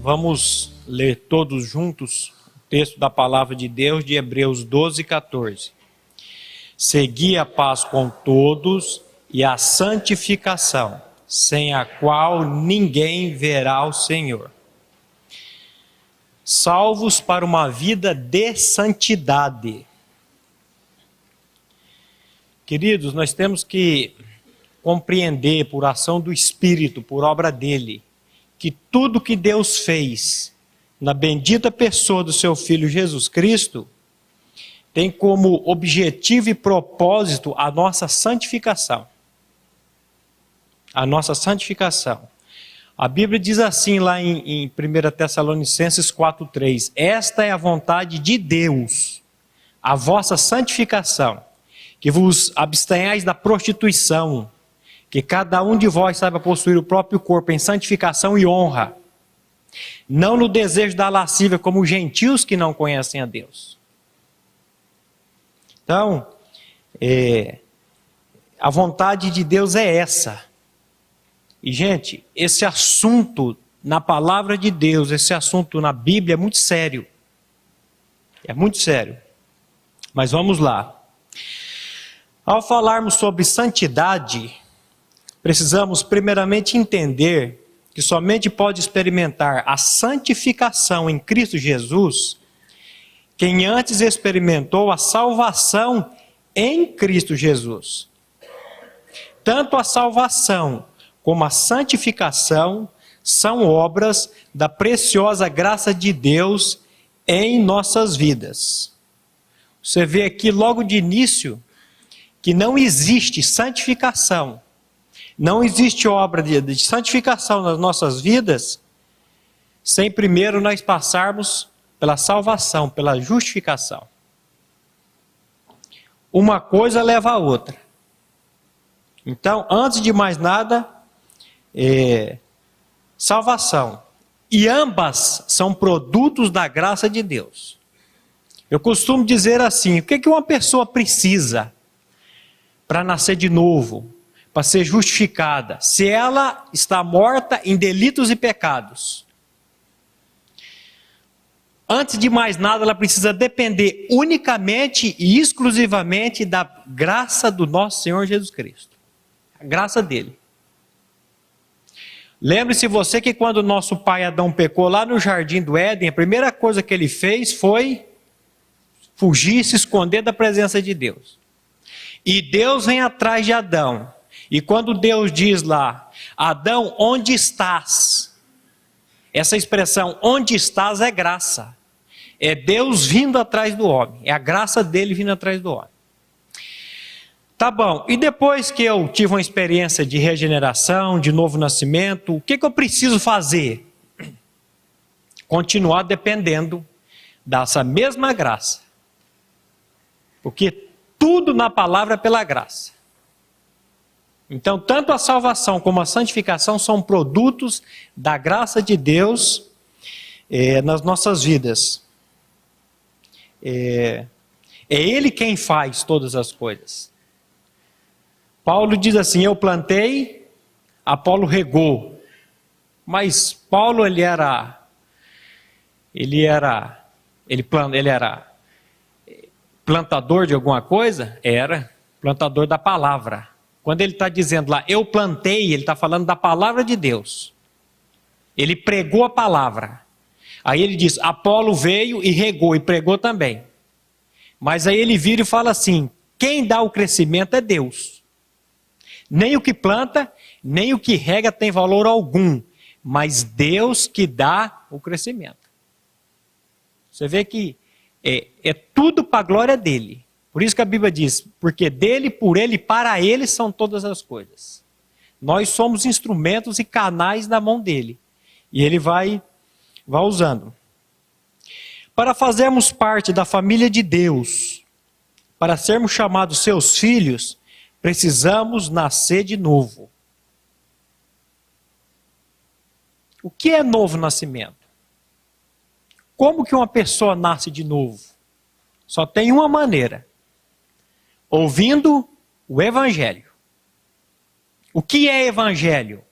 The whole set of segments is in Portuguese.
Vamos ler todos juntos o texto da palavra de Deus de Hebreus 12, 14. Segui a paz com todos e a santificação, sem a qual ninguém verá o Senhor. Salvos para uma vida de santidade. Queridos, nós temos que compreender por ação do Espírito, por obra dele, que tudo que Deus fez na bendita pessoa do seu Filho Jesus Cristo tem como objetivo e propósito a nossa santificação. A nossa santificação. A Bíblia diz assim lá em 1 Tessalonicenses 4,3: esta é a vontade de Deus, a vossa santificação, que vos abstenhais da prostituição, que cada um de vós saiba possuir o próprio corpo em santificação e honra, não no desejo da lascívia como os gentios que não conhecem a Deus. Então, a vontade de Deus é essa. E, gente, esse assunto na palavra de Deus, esse assunto na Bíblia é muito sério. É muito sério. Mas vamos lá. Ao falarmos sobre santidade, precisamos primeiramente entender que somente pode experimentar a santificação em Cristo Jesus quem antes experimentou a salvação em Cristo Jesus. Tanto a salvação como a santificação são obras da preciosa graça de Deus em nossas vidas. Você vê aqui logo de início que não existe santificação, não existe obra de santificação nas nossas vidas sem primeiro nós passarmos pela salvação, pela justificação. Uma coisa leva a outra. Então, antes de mais nada, salvação. E ambas são produtos da graça de Deus. Eu costumo dizer assim: o que uma pessoa precisa para nascer de novo, para ser justificada, se ela está morta em delitos e pecados? Antes de mais nada, ela precisa depender unicamente e exclusivamente da graça do nosso Senhor Jesus Cristo. A graça dele. Lembre-se você que quando nosso pai Adão pecou lá no jardim do Éden, a primeira coisa que ele fez foi fugir e se esconder da presença de Deus. E Deus vem atrás de Adão. E quando Deus diz lá: Adão, onde estás? Essa expressão, onde estás, é graça. É Deus vindo atrás do homem. É a graça dele vindo atrás do homem. Tá bom, e depois que eu tive uma experiência de regeneração, de novo nascimento, o que eu preciso fazer? Continuar dependendo dessa mesma graça. Porque tudo na palavra é pela graça. Então, tanto a salvação como a santificação são produtos da graça de Deus nas nossas vidas. É Ele quem faz todas as coisas. Paulo diz assim: eu plantei, Apolo regou. Mas Paulo ele era plantador de alguma coisa? Era plantador da palavra. Quando ele está dizendo lá, eu plantei, ele está falando da palavra de Deus. Ele pregou a palavra. Aí ele diz, Apolo veio e regou e pregou também. Mas aí ele vira e fala assim, quem dá o crescimento é Deus. Nem o que planta, nem o que rega tem valor algum. Mas Deus que dá o crescimento. Você vê que é tudo para a glória dele. Por isso que a Bíblia diz, porque dele, por ele e para ele são todas as coisas. Nós somos instrumentos e canais na mão dele. E ele vai usando. Para fazermos parte da família de Deus, para sermos chamados seus filhos, precisamos nascer de novo. O que é novo nascimento? Como que uma pessoa nasce de novo? Só tem uma maneira. Ouvindo o Evangelho. O que é Evangelho?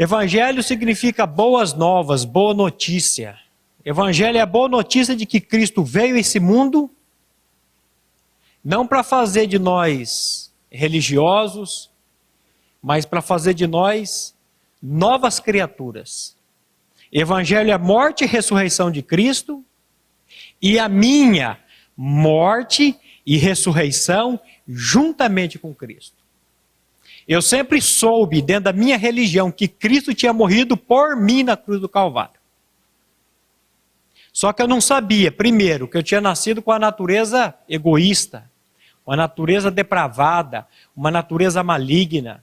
Evangelho significa boas novas, boa notícia. Evangelho é a boa notícia de que Cristo veio a esse mundo, não para fazer de nós religiosos, mas para fazer de nós novas criaturas. Evangelho é a morte e ressurreição de Cristo, e a minha morte e ressurreição juntamente com Cristo. Eu sempre soube, dentro da minha religião, que Cristo tinha morrido por mim na cruz do Calvário. Só que eu não sabia, primeiro, que eu tinha nascido com a natureza egoísta, uma natureza depravada, uma natureza maligna.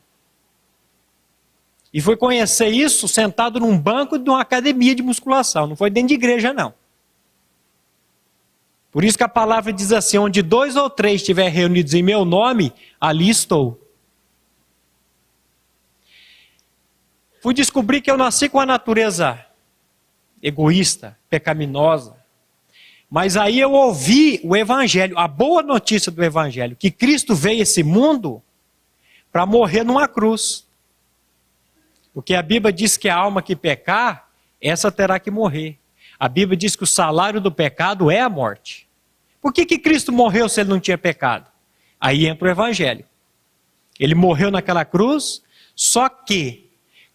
E fui conhecer isso sentado num banco de uma academia de musculação, não foi dentro de igreja não. Por isso que a palavra diz assim, onde 2 ou 3 estiverem reunidos em meu nome, ali estou. Fui descobrir que eu nasci com a natureza egoísta, pecaminosa. Mas aí eu ouvi o Evangelho, a boa notícia do Evangelho, que Cristo veio a esse mundo para morrer numa cruz. Porque a Bíblia diz que a alma que pecar, essa terá que morrer. A Bíblia diz que o salário do pecado é a morte. Por que Cristo morreu se ele não tinha pecado? Aí entra o Evangelho. Ele morreu naquela cruz, só que,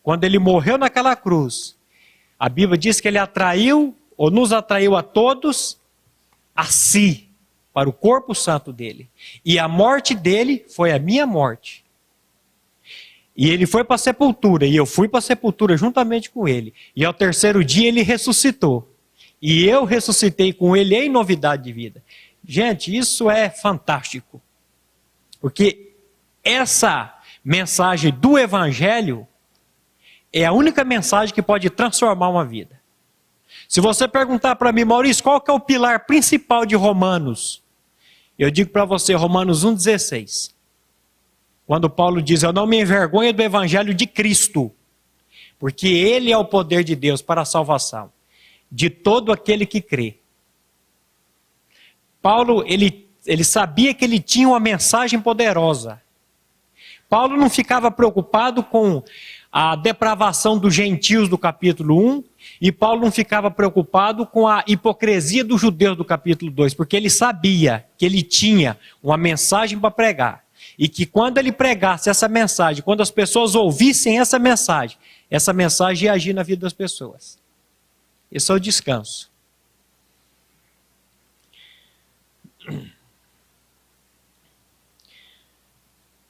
quando ele morreu naquela cruz, a Bíblia diz que ele atraiu, ou nos atraiu a todos, a si, para o corpo santo dele. E a morte dele foi a minha morte. E ele foi para a sepultura, e eu fui para a sepultura juntamente com ele. E ao terceiro dia ele ressuscitou. E eu ressuscitei com ele em novidade de vida. Gente, isso é fantástico. Porque essa mensagem do Evangelho é a única mensagem que pode transformar uma vida. Se você perguntar para mim, Maurício, qual que é o pilar principal de Romanos? Eu digo para você, Romanos 1,16. Quando Paulo diz, eu não me envergonho do Evangelho de Cristo, porque ele é o poder de Deus para a salvação de todo aquele que crê. Paulo, ele sabia que ele tinha uma mensagem poderosa. Paulo não ficava preocupado com a depravação dos gentios do capítulo 1, e Paulo não ficava preocupado com a hipocrisia dos judeus do capítulo 2, porque ele sabia que ele tinha uma mensagem para pregar, e que quando ele pregasse essa mensagem, quando as pessoas ouvissem essa mensagem ia agir na vida das pessoas. Esse é o descanso.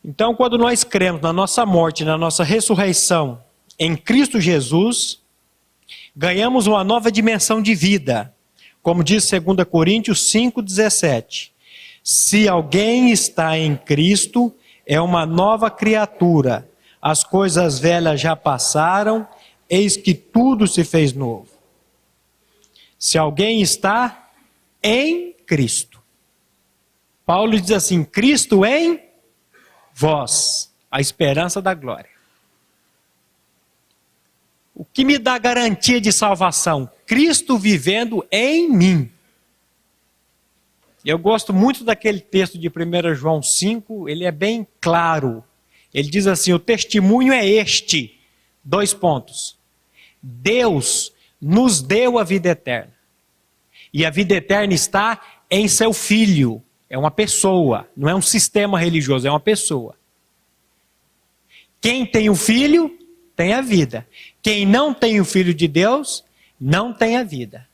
Então, quando nós cremos na nossa morte, na nossa ressurreição em Cristo Jesus, ganhamos uma nova dimensão de vida. Como diz 2 Coríntios 5,17. Se alguém está em Cristo, é uma nova criatura. As coisas velhas já passaram, eis que tudo se fez novo. Se alguém está em Cristo. Paulo diz assim, Cristo em vós, a esperança da glória. O que me dá garantia de salvação? Cristo vivendo em mim. Eu gosto muito daquele texto de 1 João 5, ele é bem claro. Ele diz assim, o testemunho é este, : Deus nos deu a vida eterna. E a vida eterna está em seu Filho. É uma pessoa, não é um sistema religioso, é uma pessoa. Quem tem o Filho, tem a vida. Quem não tem o Filho de Deus, não tem a vida.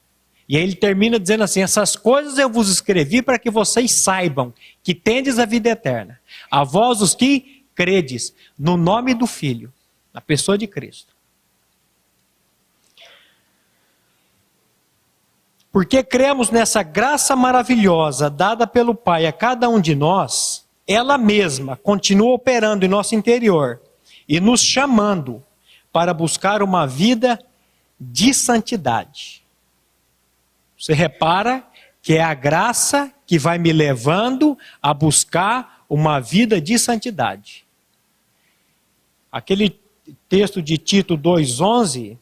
E aí ele termina dizendo assim, essas coisas eu vos escrevi para que vocês saibam que tendes a vida eterna. A vós os que credes no nome do Filho, na pessoa de Cristo. Porque cremos nessa graça maravilhosa dada pelo Pai a cada um de nós, ela mesma continua operando em nosso interior e nos chamando para buscar uma vida de santidade. Você repara que é a graça que vai me levando a buscar uma vida de santidade. Aquele texto de Tito 2,11,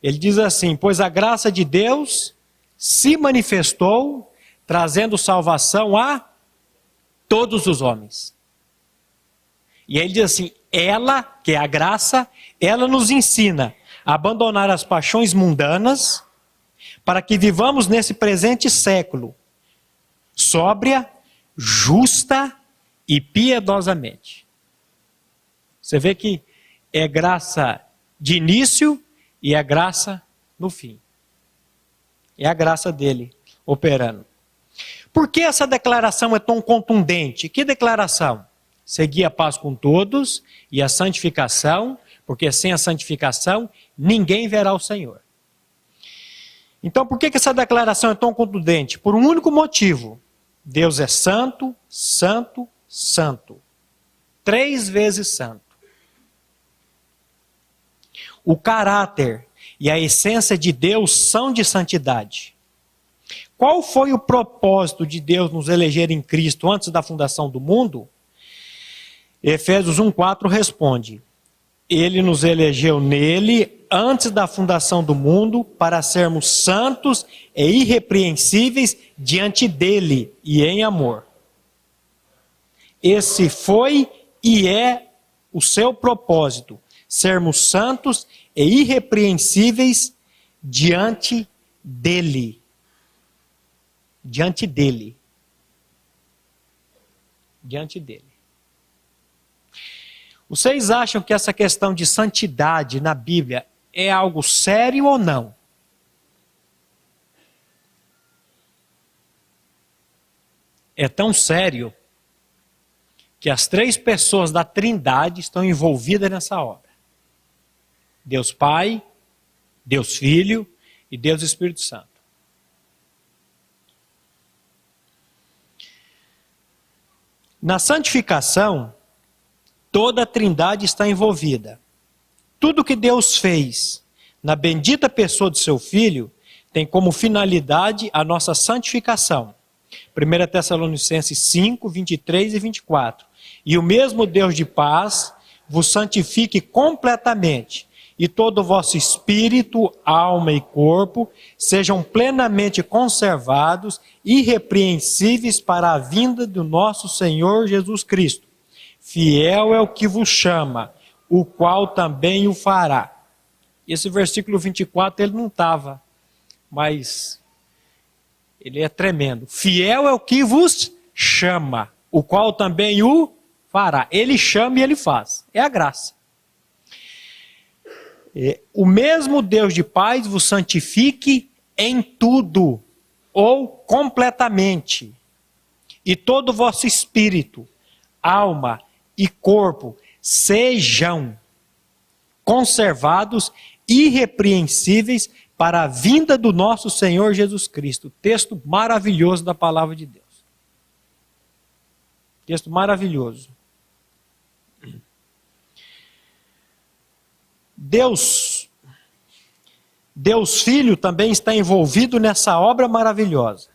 ele diz assim, pois a graça de Deus se manifestou, trazendo salvação a todos os homens. E aí ele diz assim, ela, que é a graça, ela nos ensina a abandonar as paixões mundanas para que vivamos nesse presente século sóbria, justa e piedosamente. Você vê que é graça de início e é graça no fim. É a graça dele operando. Por que essa declaração é tão contundente? Que declaração? Seguir a paz com todos e a santificação, porque sem a santificação ninguém verá o Senhor. Então, por que essa declaração é tão contundente? Por um único motivo. Deus é santo, santo, santo. 3 vezes santo. O caráter e a essência de Deus são de santidade. Qual foi o propósito de Deus nos eleger em Cristo antes da fundação do mundo? Efésios 1,4 responde: Ele nos elegeu nele antes da fundação do mundo para sermos santos e irrepreensíveis diante dele e em amor. Esse foi e é o seu propósito, sermos santos e irrepreensíveis diante dele. Diante dele. Diante dele. Vocês acham que essa questão de santidade na Bíblia é algo sério ou não? É tão sério que as 3 pessoas da Trindade estão envolvidas nessa obra. Deus Pai, Deus Filho e Deus Espírito Santo. Na santificação, toda a Trindade está envolvida. Tudo que Deus fez na bendita pessoa do seu Filho tem como finalidade a nossa santificação. 1 Tessalonicenses 5, 23 e 24. E o mesmo Deus de paz vos santifique completamente, e todo o vosso espírito, alma e corpo sejam plenamente conservados, irrepreensíveis para a vinda do nosso Senhor Jesus Cristo. Fiel é o que vos chama, o qual também o fará. Esse versículo 24 ele não estava, mas ele é tremendo. Fiel é o que vos chama, o qual também o fará. Ele chama e ele faz. É a graça. O mesmo Deus de paz vos santifique em tudo, ou completamente, e todo o vosso espírito, alma e corpo sejam conservados irrepreensíveis para a vinda do nosso Senhor Jesus Cristo. Texto maravilhoso da palavra de Deus. Texto maravilhoso. Deus Filho também está envolvido nessa obra maravilhosa.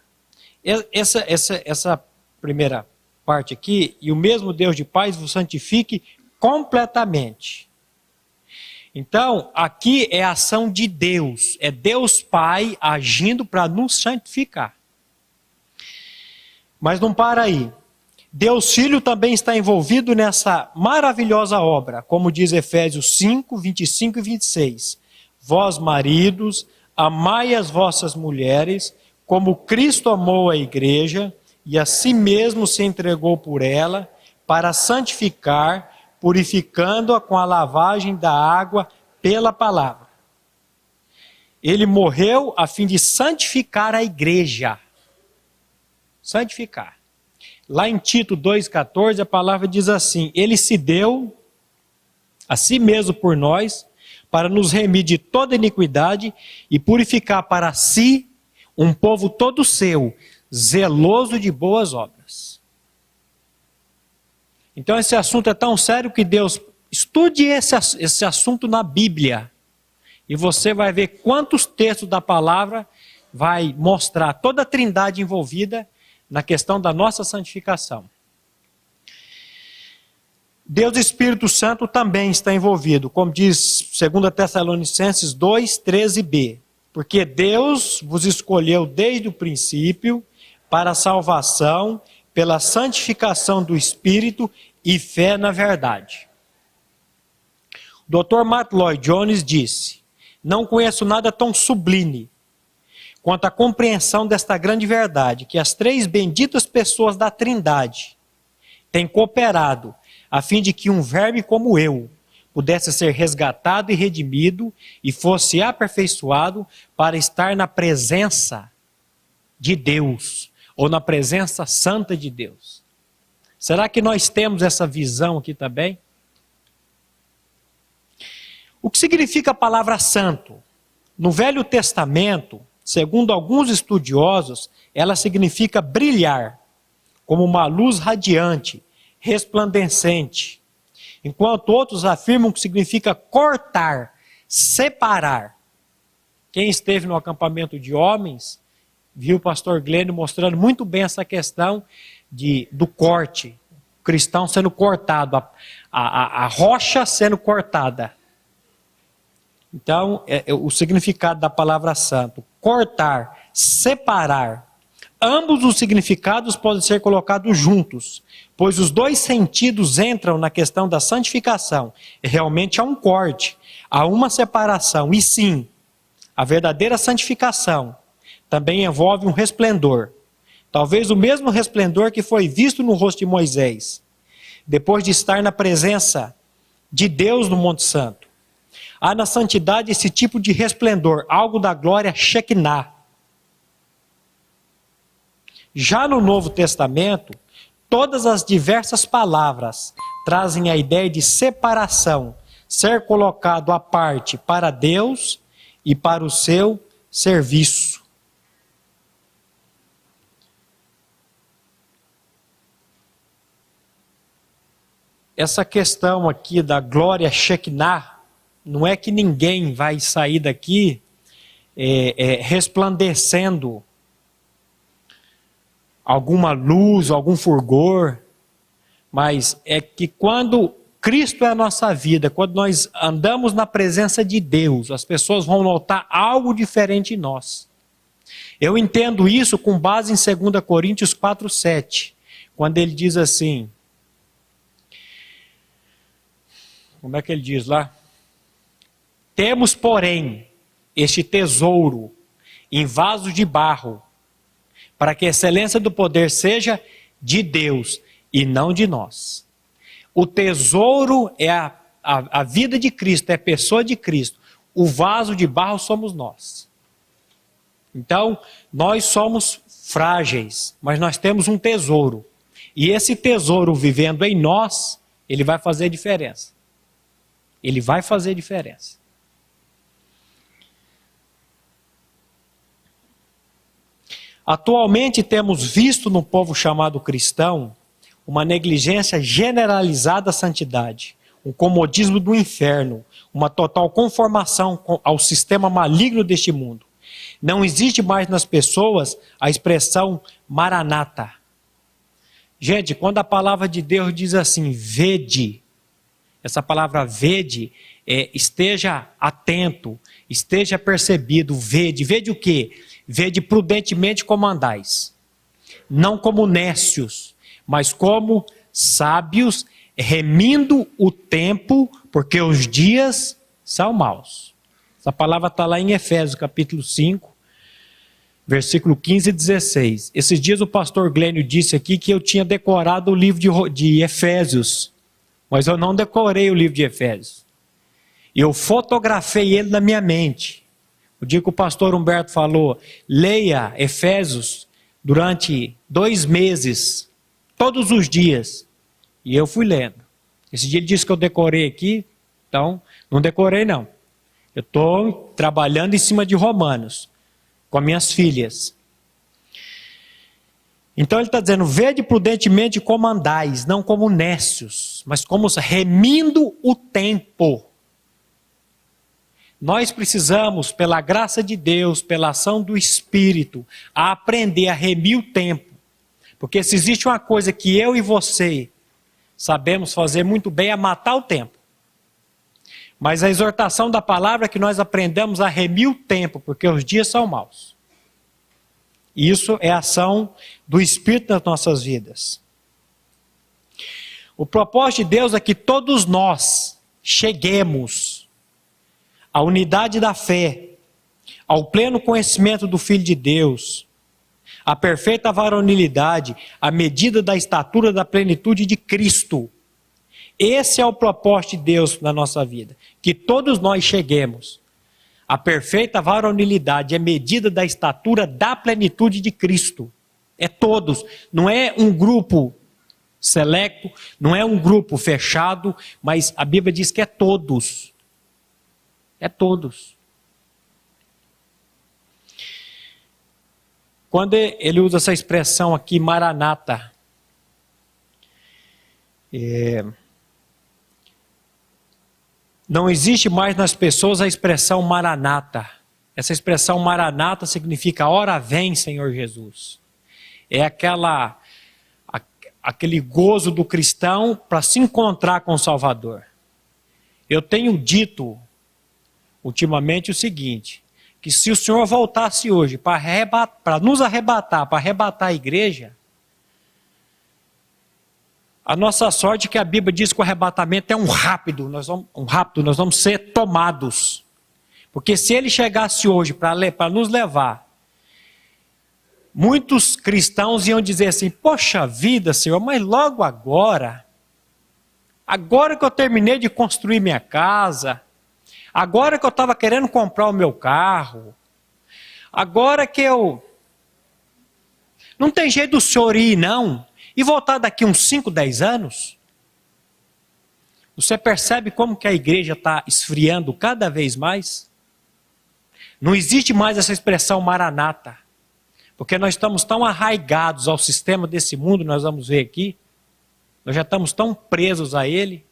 Essa primeira parte aqui, e o mesmo Deus de paz vos santifique completamente. Então, aqui é a ação de Deus, é Deus Pai agindo para nos santificar. Mas não para aí. Deus Filho também está envolvido nessa maravilhosa obra, como diz Efésios 5, 25 e 26. Vós, maridos, amai as vossas mulheres, como Cristo amou a igreja, e a si mesmo se entregou por ela, para santificar, purificando-a com a lavagem da água pela palavra. Ele morreu a fim de santificar a igreja. Santificar. Lá em Tito 2,14, a palavra diz assim: Ele se deu a si mesmo por nós, para nos remir de toda iniquidade e purificar para si um povo todo seu, zeloso de boas obras. Então esse assunto é tão sério que Deus... Estude esse assunto na Bíblia, e você vai ver quantos textos da palavra vai mostrar toda a Trindade envolvida na questão da nossa santificação. Deus Espírito Santo também está envolvido, como diz 2 Tessalonicenses 2, 13b. Porque Deus vos escolheu desde o princípio para a salvação, pela santificação do Espírito e fé na verdade. Dr. Mark Lloyd Jones disse: não conheço nada tão sublime quanto a compreensão desta grande verdade, que as três benditas pessoas da Trindade têm cooperado a fim de que um verme como eu pudesse ser resgatado e redimido e fosse aperfeiçoado para estar na presença de Deus, ou na presença santa de Deus. Será que nós temos essa visão aqui também? O que significa a palavra santo? No Velho Testamento, segundo alguns estudiosos, ela significa brilhar, como uma luz radiante, resplandecente. Enquanto outros afirmam que significa cortar, separar. Quem esteve no acampamento de homens, viu o pastor Glênio mostrando muito bem essa questão do corte. O cristão sendo cortado, a rocha sendo cortada. Então, o significado da palavra santo: cortar, separar. Ambos os significados podem ser colocados juntos, pois os dois sentidos entram na questão da santificação. Realmente há um corte, há uma separação. E sim, a verdadeira santificação também envolve um resplendor. Talvez o mesmo resplendor que foi visto no rosto de Moisés, depois de estar na presença de Deus no Monte Santo. Há na santidade esse tipo de resplendor, algo da glória Shekinah. Já no Novo Testamento, todas as diversas palavras trazem a ideia de separação, ser colocado à parte para Deus e para o seu serviço. Essa questão aqui da glória Shekinah, não é que ninguém vai sair daqui resplandecendo alguma luz, algum fulgor, mas é que quando Cristo é a nossa vida, quando nós andamos na presença de Deus, as pessoas vão notar algo diferente em nós. Eu entendo isso com base em 2 Coríntios 4:7, quando ele diz assim, como é que ele diz lá? Temos, porém, este tesouro em vasos de barro, para que a excelência do poder seja de Deus e não de nós. O tesouro é a vida de Cristo, é a pessoa de Cristo. O vaso de barro somos nós. Então, nós somos frágeis, mas nós temos um tesouro. E esse tesouro vivendo em nós, ele vai fazer diferença. Ele vai fazer diferença. Atualmente temos visto no povo chamado cristão uma negligência generalizada à santidade, um comodismo do inferno, uma total conformação ao sistema maligno deste mundo. Não existe mais nas pessoas a expressão maranata. Gente, quando a palavra de Deus diz assim, vede, essa palavra vede, esteja atento, esteja percebido, vede. Vede o quê? Vede prudentemente como andais, não como nécios, mas como sábios, remindo o tempo, porque os dias são maus. Essa palavra está lá em Efésios, capítulo 5, versículo 15 e 16. Esses dias o pastor Glênio disse aqui que eu tinha decorado o livro de Efésios, mas eu não decorei o livro de Efésios. Eu fotografei ele na minha mente. O dia que o pastor Humberto falou, leia Efésios durante 2 meses, todos os dias. E eu fui lendo. Esse dia ele disse que eu decorei aqui, então não decorei não. Eu estou trabalhando em cima de Romanos, com as minhas filhas. Então ele está dizendo, vede prudentemente como andais, não como nécios, mas como remindo o tempo. Nós precisamos, pela graça de Deus, pela ação do Espírito, a aprender a remir o tempo. Porque se existe uma coisa que eu e você sabemos fazer muito bem, é matar o tempo. Mas a exortação da palavra é que nós aprendamos a remir o tempo, porque os dias são maus. Isso é a ação do Espírito nas nossas vidas. O propósito de Deus é que todos nós cheguemos à unidade da fé, ao pleno conhecimento do Filho de Deus, à perfeita varonilidade, à medida da estatura da plenitude de Cristo. Esse é o propósito de Deus na nossa vida, que todos nós cheguemos à perfeita varonilidade, à medida da estatura da plenitude de Cristo. É todos, não é um grupo selecto, não é um grupo fechado, mas a Bíblia diz que é todos. É todos. Quando ele usa essa expressão aqui, Maranata, não existe mais nas pessoas a expressão Maranata. Essa expressão Maranata significa ora vem, Senhor Jesus. É aquele gozo do cristão para se encontrar com o Salvador. Eu tenho dito ultimamente o seguinte, que se o Senhor voltasse hoje para nos arrebatar, para arrebatar a igreja, a nossa sorte é que a Bíblia diz que o arrebatamento é rápido, nós vamos ser tomados. Porque se ele chegasse hoje para nos levar, muitos cristãos iam dizer assim, poxa vida, Senhor, mas logo agora que eu terminei de construir minha casa, agora que eu estava querendo comprar o meu carro, agora que eu... Não tem jeito do Senhor ir, não, e voltar daqui uns 5, 10 anos? Você percebe como que a igreja está esfriando cada vez mais? Não existe mais essa expressão Maranata. Porque nós estamos tão arraigados ao sistema desse mundo, nós vamos ver aqui, nós já estamos tão presos a ele,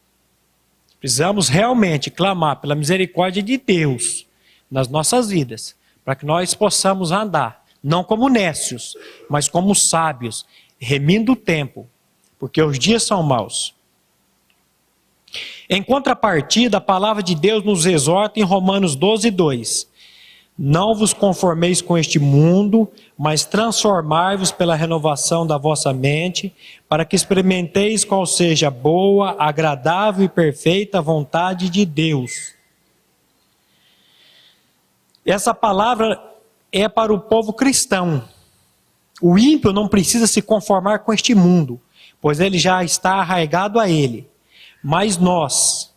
precisamos realmente clamar pela misericórdia de Deus nas nossas vidas, para que nós possamos andar, não como nécios, mas como sábios, remindo o tempo, porque os dias são maus. Em contrapartida, a palavra de Deus nos exorta em Romanos 12, 2. Não vos conformeis com este mundo, mas transformai-vos pela renovação da vossa mente, para que experimenteis qual seja a boa, agradável e perfeita vontade de Deus. Essa palavra é para o povo cristão. O ímpio não precisa se conformar com este mundo, pois ele já está arraigado a ele. Mas nós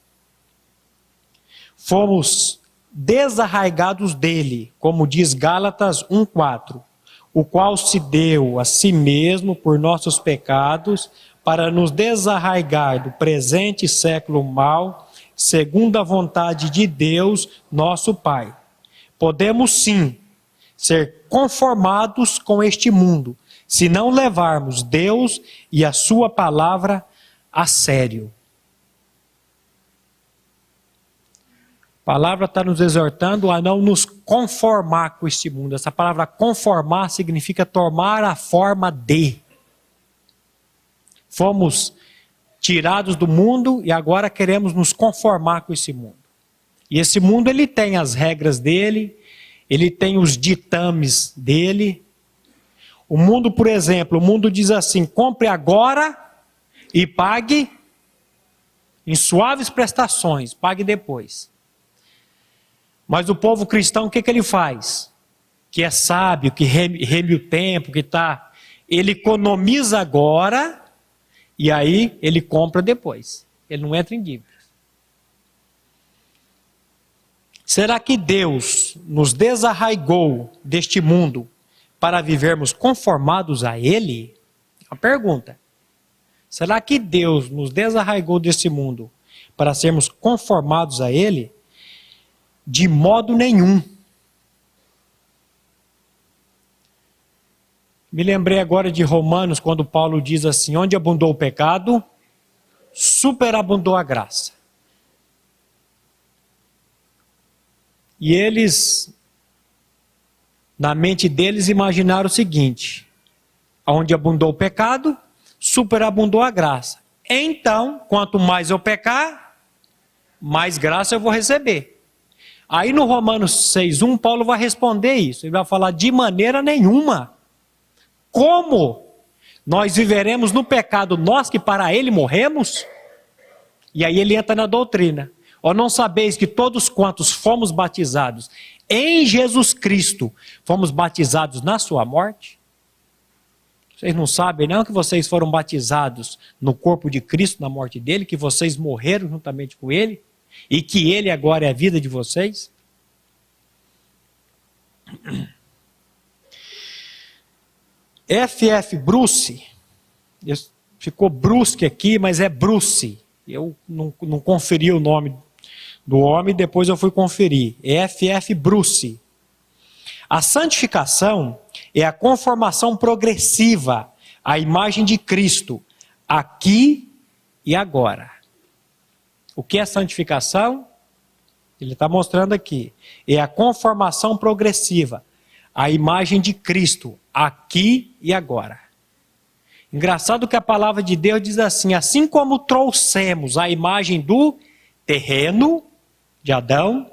fomos desarraigados dele, como diz Gálatas 1,4, o qual se deu a si mesmo por nossos pecados, para nos desarraigar do presente século mau, segundo a vontade de Deus, nosso Pai. Podemos sim ser conformados com este mundo, se não levarmos Deus e a sua palavra a sério. A palavra está nos exortando a não nos conformar com este mundo. Essa palavra conformar significa tomar a forma de. Fomos tirados do mundo e agora queremos nos conformar com esse mundo. E esse mundo ele tem as regras dele, ele tem os ditames dele. O mundo, por exemplo, o mundo diz assim, compre agora e pague em suaves prestações, pague depois. Mas o povo cristão, o que ele faz? Que é sábio, que reme o tempo, ele economiza agora e aí ele compra depois. Ele não entra em dívidas. Será que Deus nos desarraigou deste mundo para vivermos conformados a Ele? Uma pergunta. Será que Deus nos desarraigou desse mundo para sermos conformados a Ele? De modo nenhum. Me lembrei agora de Romanos, quando Paulo diz assim, onde abundou o pecado, superabundou a graça. E eles, na mente deles, imaginaram o seguinte, onde abundou o pecado, superabundou a graça. Então, quanto mais eu pecar, mais graça eu vou receber. Aí no Romanos 6,1, Paulo vai responder isso. Ele vai falar, de maneira nenhuma. Como nós viveremos no pecado, nós que para ele morremos? E aí ele entra na doutrina. Ou não sabeis que todos quantos fomos batizados em Jesus Cristo, fomos batizados na sua morte? Vocês não sabem não que vocês foram batizados no corpo de Cristo, na morte dele, que vocês morreram juntamente com ele, e que ele agora é a vida de vocês? F.F. Bruce, ficou Brusque aqui, mas é Bruce. Eu não conferi o nome do homem, depois eu fui conferir. F.F. Bruce. A santificação é a conformação progressiva à imagem de Cristo, aqui e agora. O que é santificação? Ele está mostrando aqui. É a conformação progressiva à imagem de Cristo, aqui e agora. Engraçado que a palavra de Deus diz assim como trouxemos a imagem do terreno de Adão,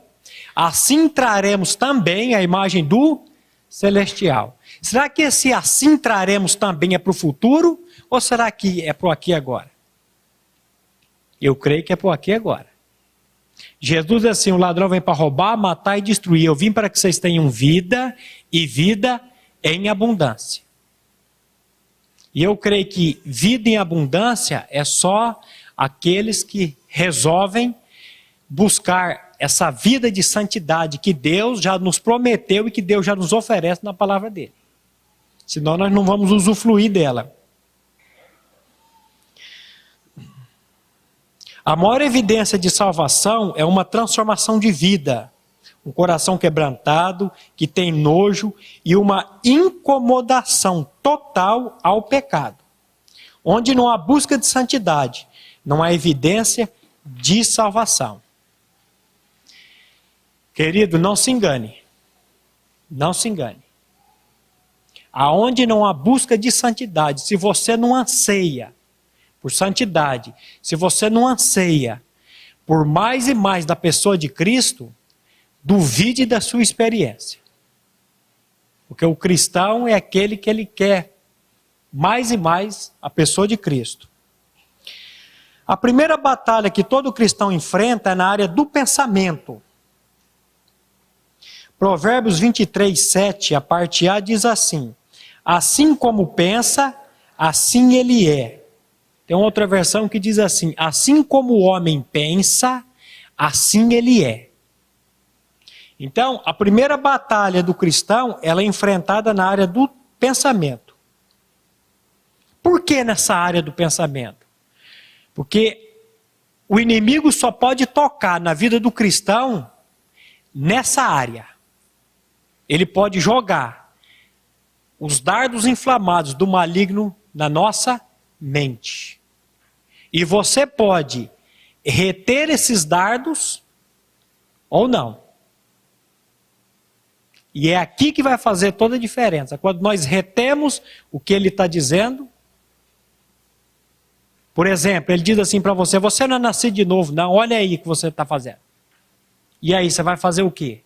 assim traremos também a imagem do celestial. Será que esse assim traremos também é para o futuro? Ou será que é para o aqui e agora? Eu creio que é para o aqui e agora. Jesus diz assim, o ladrão vem para roubar, matar e destruir. Eu vim para que vocês tenham vida e vida em abundância. E eu creio que vida em abundância é só aqueles que resolvem buscar essa vida de santidade que Deus já nos prometeu e que Deus já nos oferece na palavra dele. Senão nós não vamos usufruir dela. A maior evidência de salvação é uma transformação de vida. Um coração quebrantado, que tem nojo e uma incomodação total ao pecado. Onde não há busca de santidade, não há evidência de salvação. Querido, não se engane. Não se engane. Aonde não há busca de santidade, se você não anseia por santidade, se você não anseia por mais e mais da pessoa de Cristo, duvide da sua experiência. Porque o cristão é aquele que ele quer mais e mais a pessoa de Cristo. A primeira batalha que todo cristão enfrenta é na área do pensamento. Provérbios 23, 7, a parte A diz assim: assim como pensa, assim ele é. Tem outra versão que diz assim: assim como o homem pensa, assim ele é. Então, a primeira batalha do cristão, ela é enfrentada na área do pensamento. Por que nessa área do pensamento? Porque o inimigo só pode tocar na vida do cristão nessa área. Ele pode jogar os dardos inflamados do maligno na nossa mente. E você pode reter esses dardos ou não. E é aqui que vai fazer toda a diferença. Quando nós retemos o que ele está dizendo. Por exemplo, ele diz assim para você: você não é nascido de novo, não. Olha aí o que você está fazendo. E aí, você vai fazer o quê?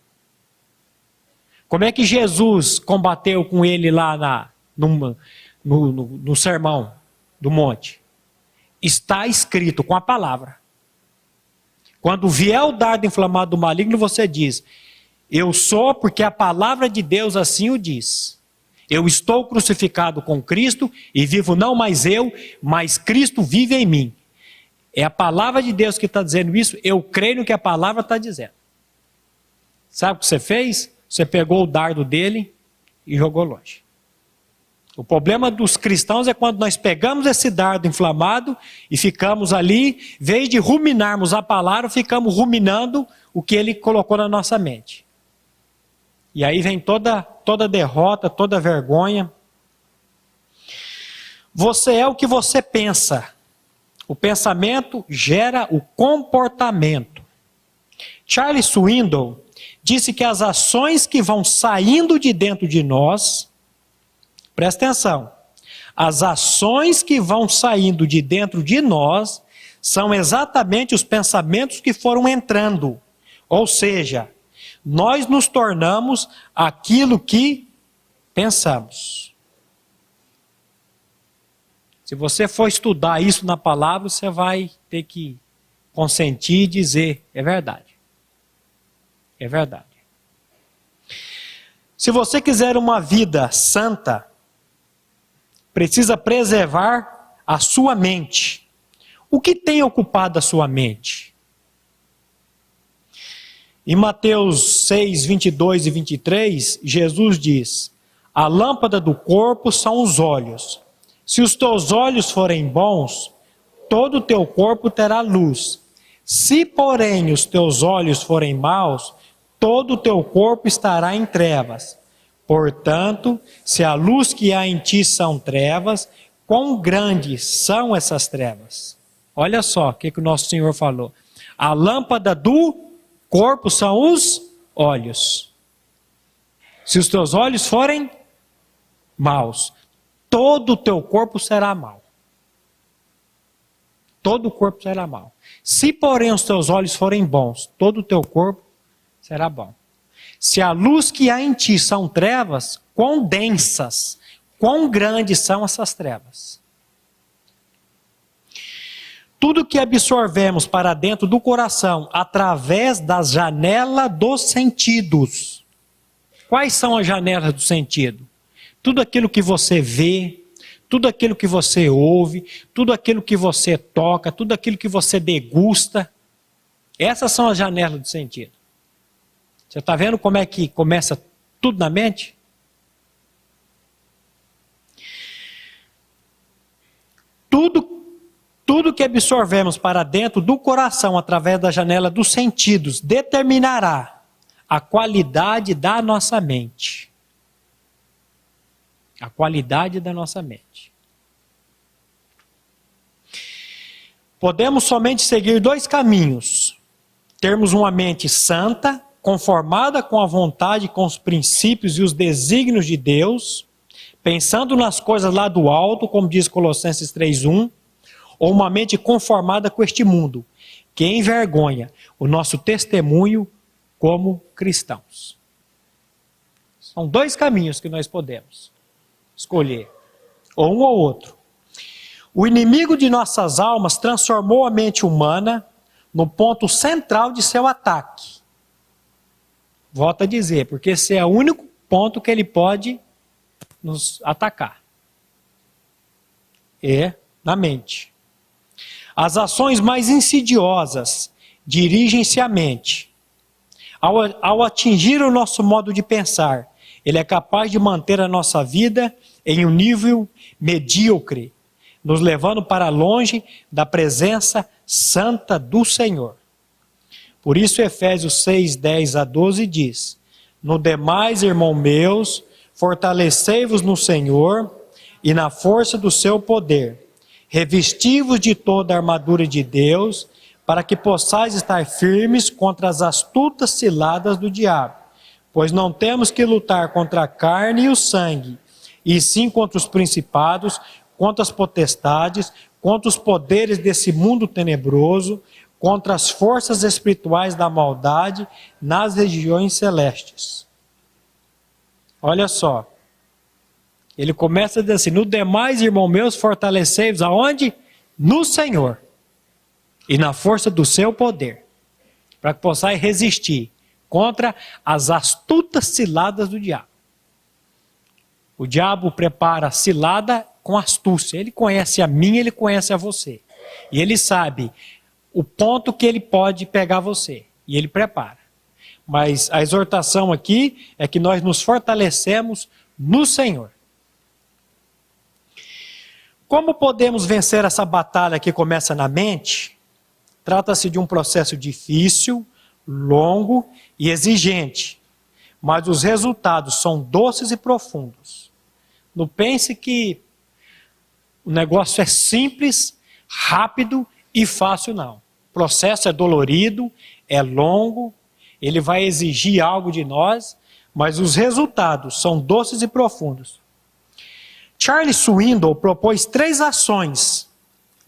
Como é que Jesus combateu com ele lá no sermão do monte? Está escrito com a palavra. Quando vier o dardo inflamado do maligno, você diz: eu sou porque a palavra de Deus assim o diz. Eu estou crucificado com Cristo e vivo não mais eu, mas Cristo vive em mim. É a palavra de Deus que está dizendo isso, eu creio no que a palavra está dizendo. Sabe o que você fez? Você pegou o dardo dele e jogou longe. O problema dos cristãos é quando nós pegamos esse dardo inflamado e ficamos ali, em vez de ruminarmos a palavra, ficamos ruminando o que ele colocou na nossa mente. E aí vem toda derrota, toda vergonha. Você é o que você pensa. O pensamento gera o comportamento. Charles Swindoll disse que as ações que vão saindo de dentro de nós, presta atenção, as ações que vão saindo de dentro de nós são exatamente os pensamentos que foram entrando. Ou seja, nós nos tornamos aquilo que pensamos. Se você for estudar isso na palavra, você vai ter que consentir e dizer, é verdade. É verdade. Se você quiser uma vida santa, precisa preservar a sua mente. O que tem ocupado a sua mente? Em Mateus 6, 22 e 23, Jesus diz: a lâmpada do corpo são os olhos. Se os teus olhos forem bons, todo o teu corpo terá luz. Se, porém, os teus olhos forem maus, todo o teu corpo estará em trevas. Portanto, se a luz que há em ti são trevas, quão grandes são essas trevas? Olha só o que o nosso Senhor falou. A lâmpada do corpo são os olhos. Se os teus olhos forem maus, todo o teu corpo será mau. Todo o corpo será mau. Se, porém, os teus olhos forem bons, todo o teu corpo será bom. Se a luz que há em ti são trevas, quão densas, quão grandes são essas trevas? Tudo que absorvemos para dentro do coração, através das janelas dos sentidos. Quais são as janelas do sentido? Tudo aquilo que você vê, tudo aquilo que você ouve, tudo aquilo que você toca, tudo aquilo que você degusta. Essas são as janelas do sentido. Você está vendo como é que começa tudo na mente? Tudo que absorvemos para dentro do coração através da janela dos sentidos determinará a qualidade da nossa mente. A qualidade da nossa mente. Podemos somente seguir dois caminhos. Termos uma mente santa, conformada com a vontade, com os princípios e os desígnios de Deus, pensando nas coisas lá do alto, como diz Colossenses 3:1, ou uma mente conformada com este mundo, que envergonha o nosso testemunho como cristãos. São dois caminhos que nós podemos escolher, ou um ou outro. O inimigo de nossas almas transformou a mente humana no ponto central de seu ataque. Volto a dizer, porque esse é o único ponto que ele pode nos atacar. É na mente. As ações mais insidiosas dirigem-se à mente. Ao atingir o nosso modo de pensar, ele é capaz de manter a nossa vida em um nível medíocre, nos levando para longe da presença santa do Senhor. Por isso Efésios 6, 10 a 12 diz: no demais, irmãos meus, fortalecei-vos no Senhor e na força do seu poder. Revesti-vos de toda a armadura de Deus, para que possais estar firmes contra as astutas ciladas do diabo. Pois não temos que lutar contra a carne e o sangue, e sim contra os principados, contra as potestades, contra os poderes desse mundo tenebroso, contra as forças espirituais da maldade nas regiões celestes. Olha só. Ele começa a dizer assim: no demais, irmãos meus, fortalecei-vos aonde? No Senhor. E na força do seu poder. Para que possais resistir contra as astutas ciladas do diabo. O diabo prepara cilada com astúcia. Ele conhece a mim, ele conhece a você. E ele sabe o ponto que ele pode pegar você. E ele prepara. Mas a exortação aqui é que nós nos fortalecemos no Senhor. Como podemos vencer essa batalha que começa na mente? Trata-se de um processo difícil, longo e exigente, mas os resultados são doces e profundos. Não pense que o negócio é simples, rápido e fácil, não. O processo é dolorido, é longo, ele vai exigir algo de nós, mas os resultados são doces e profundos. Charles Swindoll propôs 3 ações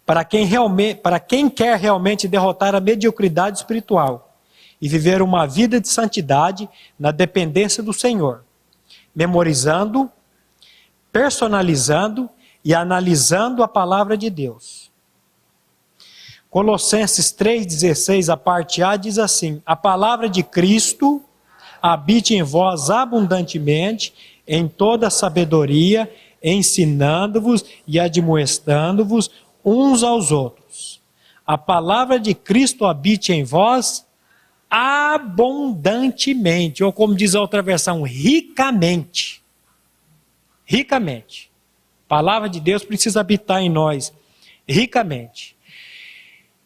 para quem quer realmente derrotar a mediocridade espiritual e viver uma vida de santidade na dependência do Senhor, memorizando, personalizando e analisando a palavra de Deus. Colossenses 3,16, a parte A, diz assim: a palavra de Cristo habite em vós abundantemente, em toda sabedoria, ensinando-vos e admoestando-vos uns aos outros. A palavra de Cristo habite em vós abundantemente, ou como diz a outra versão, ricamente. Ricamente. A palavra de Deus precisa habitar em nós ricamente.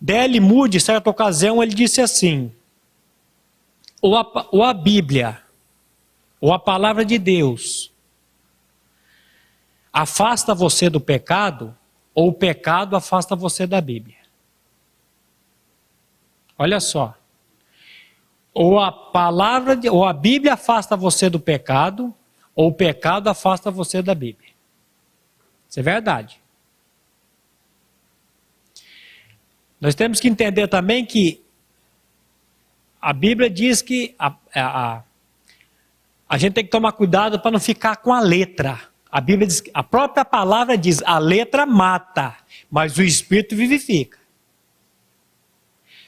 D.L. Moody, em certa ocasião, ele disse assim: ou a Bíblia, ou a palavra de Deus, afasta você do pecado, ou o pecado afasta você da Bíblia. Olha só. Ou a Bíblia afasta você do pecado, ou o pecado afasta você da Bíblia. Isso é verdade. Nós temos que entender também que a Bíblia diz que a gente tem que tomar cuidado para não ficar com a letra. A Bíblia diz, a própria palavra diz, a letra mata, mas o Espírito vivifica.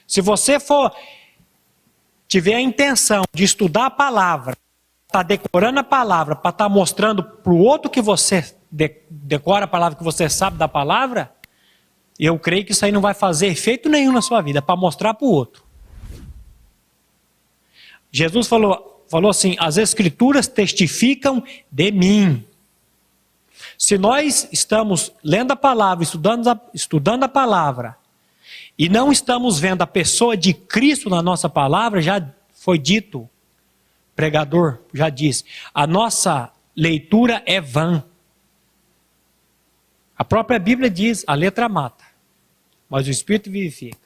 Se você tiver a intenção de estudar a palavra, está decorando a palavra, para estar mostrando para o outro que você decora a palavra, que você sabe da palavra, eu creio que isso aí não vai fazer efeito nenhum na sua vida, para mostrar para o outro. Jesus falou assim: as Escrituras testificam de mim. Se nós estamos lendo a palavra, estudando a palavra, e não estamos vendo a pessoa de Cristo na nossa palavra, já foi dito, o pregador já disse, a nossa leitura é vã. A própria Bíblia diz, a letra mata, mas o Espírito vivifica.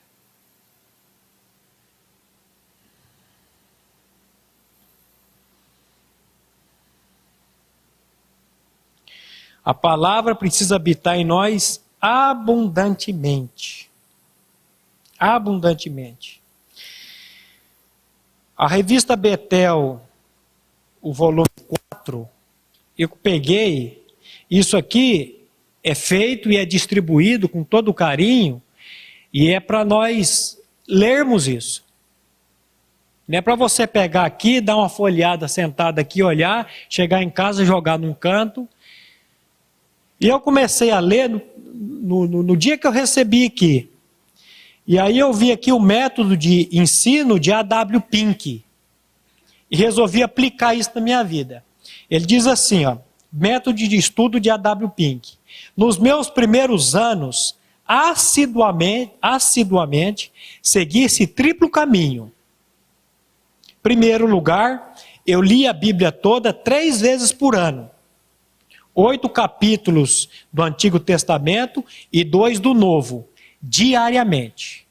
A palavra precisa habitar em nós abundantemente. Abundantemente. A revista Betel, o volume 4, eu peguei, isso aqui é feito e é distribuído com todo carinho, e é para nós lermos isso. Não é para você pegar aqui, dar uma folheada, sentada aqui, olhar, chegar em casa, jogar num canto. E eu comecei a ler no dia que eu recebi aqui. E aí eu vi aqui o método de ensino de A.W. Pink. E resolvi aplicar isso na minha vida. Ele diz assim, ó, método de estudo de A.W. Pink. Nos meus primeiros anos, assiduamente segui esse triplo caminho. Primeiro lugar, eu li a Bíblia toda 3 vezes por ano. 8 capítulos do Antigo Testamento e 2 do Novo, diariamente.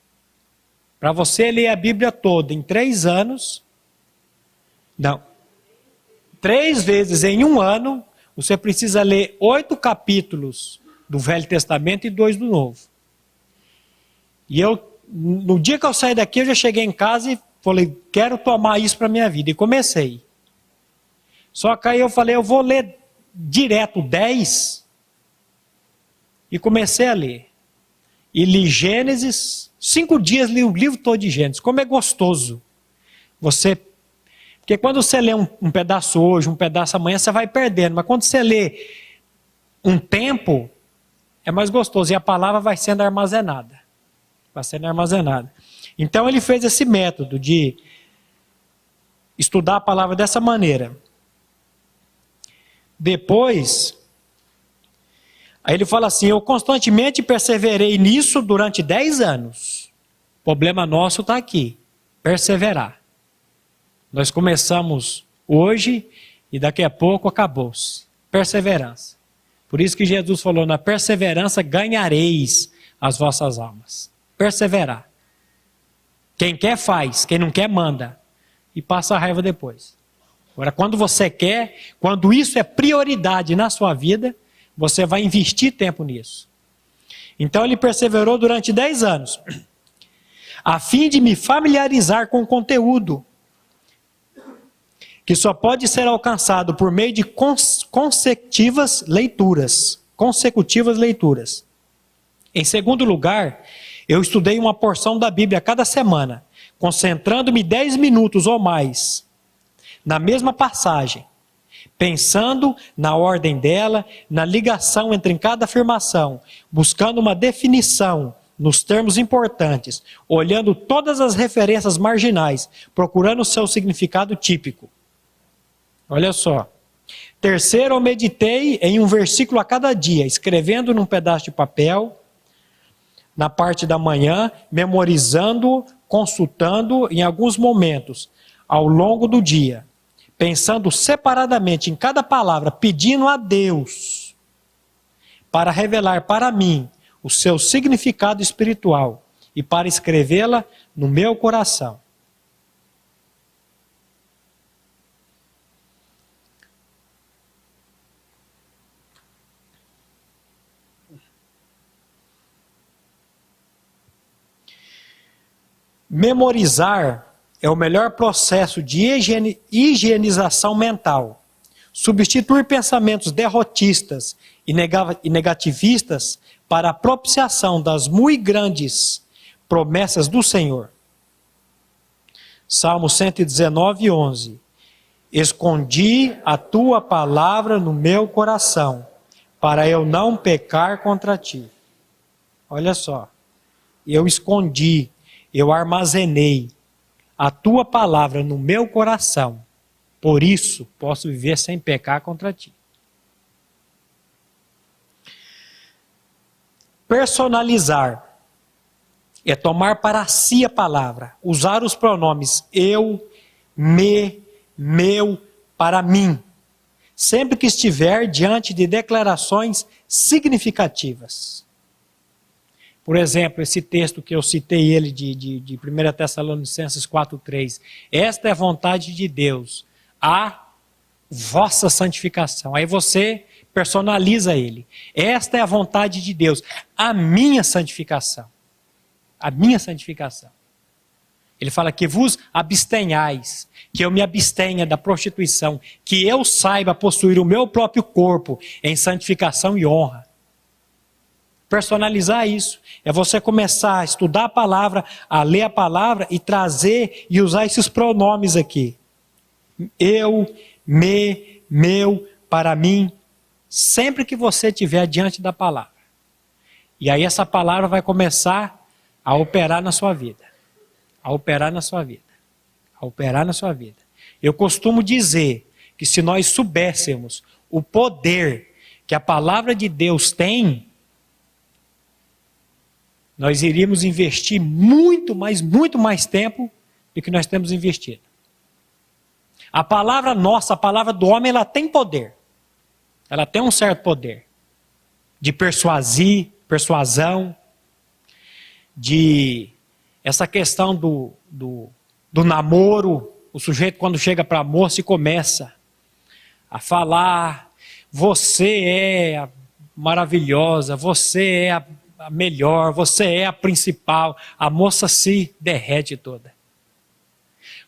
Para você ler a Bíblia toda em 3 anos, não, 3 vezes em um ano, você precisa ler 8 capítulos do Velho Testamento e 2 do Novo. E no dia que eu saí daqui, eu já cheguei em casa e falei, quero tomar isso para a minha vida. E comecei. Só que aí eu falei, eu vou ler direto 10, e comecei a ler. E li Gênesis, 5 dias li o livro todo de Gênesis. Como é gostoso. Porque quando você lê um pedaço hoje, um pedaço amanhã, você vai perdendo. Mas quando você lê um tempo, é mais gostoso. E a palavra vai sendo armazenada. Vai sendo armazenada. Então ele fez esse método de estudar a palavra dessa maneira. Depois, aí ele fala assim, eu constantemente perseverei nisso durante 10 anos. O problema nosso está aqui, perseverar. Nós começamos hoje e daqui a pouco acabou-se. Perseverança. Por isso que Jesus falou, na perseverança ganhareis as vossas almas. Perseverar. Quem quer faz, quem não quer manda. E passa a raiva depois. Agora, quando você quer, quando isso é prioridade na sua vida, você vai investir tempo nisso. Então ele perseverou durante 10 anos, a fim de me familiarizar com o conteúdo, que só pode ser alcançado por meio de consecutivas leituras. Em segundo lugar, Eu estudei uma porção da Bíblia cada semana, concentrando-me 10 minutos ou mais na mesma passagem, pensando na ordem dela, na ligação entre cada afirmação, buscando uma definição nos termos importantes, olhando todas as referências marginais, procurando o seu significado típico. Olha só. Terceiro, eu meditei em um versículo a cada dia, escrevendo num pedaço de papel, na parte da manhã, memorizando, consultando em alguns momentos, ao longo do dia, pensando separadamente em cada palavra, pedindo a Deus para revelar para mim o seu significado espiritual e para escrevê-la no meu coração. Memorizar é o melhor processo de higienização mental. Substituir pensamentos derrotistas e negativistas para a propiciação das muito grandes promessas do Senhor. Salmo 119, 11. Escondi a tua palavra no meu coração, para eu não pecar contra ti. Olha só, eu escondi, eu armazenei a tua palavra no meu coração, por isso posso viver sem pecar contra ti. Personalizar é tomar para si a palavra, usar os pronomes eu, me, meu, para mim, sempre que estiver diante de declarações significativas. Por exemplo, esse texto que eu citei ele de 1 Tessalonicenses 4,3. Esta é a vontade de Deus, a vossa santificação. Aí você personaliza ele. Esta é a vontade de Deus, a minha santificação. A minha santificação. Ele fala que vos abstenhais, que eu me abstenha da prostituição, que eu saiba possuir o meu próprio corpo em santificação e honra. Personalizar isso é você começar a estudar a palavra, a ler a palavra e trazer e usar esses pronomes aqui. Eu, me, meu, para mim, sempre que você estiver diante da palavra. E aí essa palavra vai começar a operar na sua vida. A operar na sua vida. A operar na sua vida. Eu costumo dizer que se nós soubéssemos o poder que a palavra de Deus tem, nós iríamos investir muito mais tempo do que nós temos investido. A palavra nossa, a palavra do homem, ela tem poder. Ela tem um certo poder. De persuasão, de essa questão do namoro. O sujeito quando chega para a moça e começa a falar, você é maravilhosa, você é a melhor, você é a principal, a moça se derrete toda.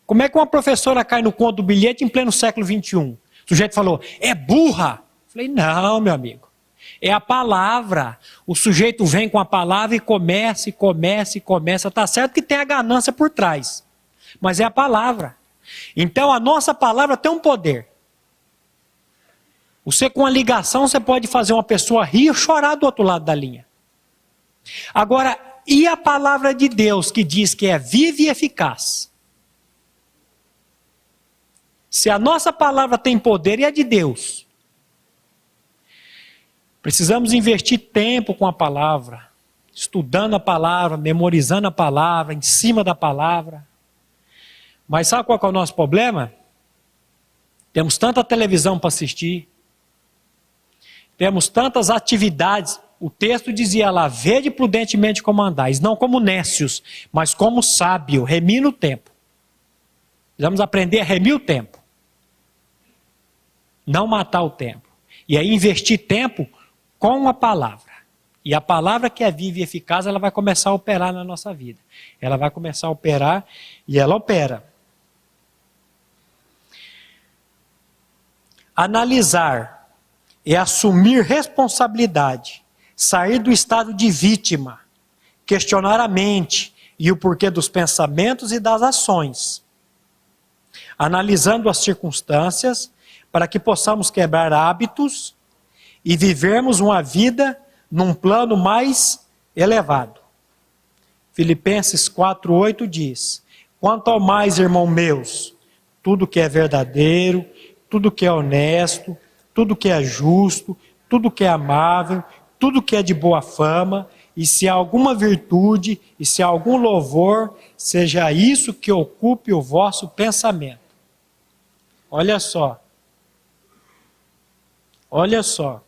Como é que uma professora cai no conto do bilhete em pleno século XXI? O sujeito falou, é burra. Eu falei, não, meu amigo, é a palavra. O sujeito vem com a palavra e começa. Está certo que tem a ganância por trás, mas é a palavra. Então a nossa palavra tem um poder. Você com a ligação, você pode fazer uma pessoa rir ou chorar do outro lado da linha. Agora, e a palavra de Deus que diz que é viva e eficaz? Se a nossa palavra tem poder e é de Deus, precisamos investir tempo com a palavra, estudando a palavra, memorizando a palavra, em cima da palavra. Mas sabe qual é o nosso problema? Temos tanta televisão para assistir, temos tantas atividades. O texto dizia lá, vede prudentemente como andais, não como nécios, mas como sábio, remir no tempo. Precisamos aprender a remir o tempo. Não matar o tempo. E aí investir tempo com a palavra. E a palavra que é viva e eficaz, ela vai começar a operar na nossa vida. Ela vai começar a operar e ela opera. Analisar é assumir responsabilidade. Sair do estado de vítima, questionar a mente e o porquê dos pensamentos e das ações, analisando as circunstâncias para que possamos quebrar hábitos e vivermos uma vida num plano mais elevado. Filipenses 4:8 diz: quanto ao mais, irmãos meus, tudo que é verdadeiro, tudo que é honesto, tudo que é justo, tudo que é amável, tudo que é de boa fama, e se há alguma virtude, e se há algum louvor, seja isso que ocupe o vosso pensamento. Olha só. Olha só.